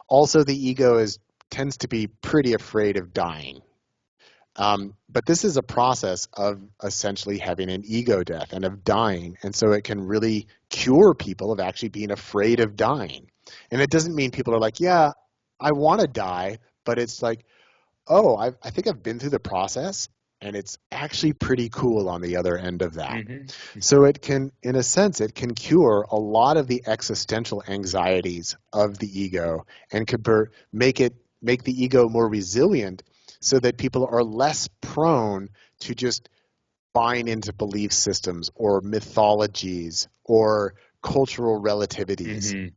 Also, the ego tends to be pretty afraid of dying. But this is a process of essentially having an ego death and of dying. And so it can really cure people of actually being afraid of dying. And it doesn't mean people are like, yeah, I want to die, but it's like, oh, I think I've been through the process and it's actually pretty cool on the other end of that. So it can, in a sense, it can cure a lot of the existential anxieties of the ego and could make the ego more resilient so that people are less prone to just buying into belief systems or mythologies or cultural relativities.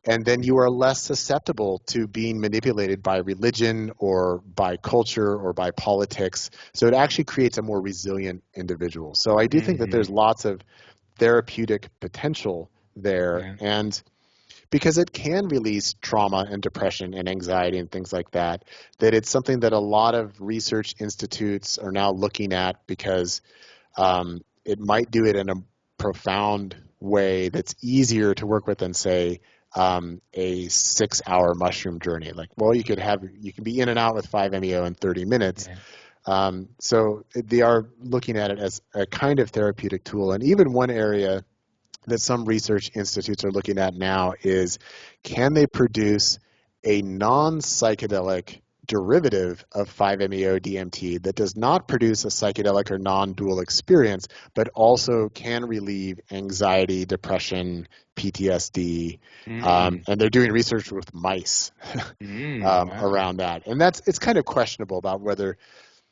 And then you are less susceptible to being manipulated by religion or by culture or by politics. So it actually creates a more resilient individual. So I do think that there's lots of therapeutic potential there. Yeah. And because it can release trauma and depression and anxiety and things like that, that it's something that a lot of research institutes are now looking at because it might do it in a profound way that's easier to work with than, say, a 6-hour mushroom journey. Like, well, you can be in and out with 5-MeO in 30 minutes. Yeah. So they are looking at it as a kind of therapeutic tool. And even one area that some research institutes are looking at now is, can they produce a non-psychedelic derivative of 5-MeO DMT that does not produce a psychedelic or non-dual experience, but also can relieve anxiety, depression, PTSD, and they're doing research with mice Wow. around that. And it's kind of questionable about whether,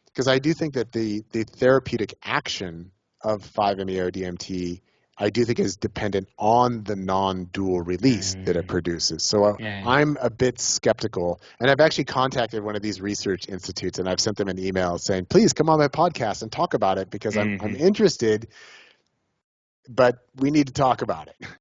because I do think that the therapeutic action of 5-MeO DMT, I do think is dependent on the non-dual release that it produces. So Yeah. I'm a bit skeptical. And I've actually contacted one of these research institutes and I've sent them an email saying, please come on my podcast and talk about it because I'm interested, but we need to talk about it.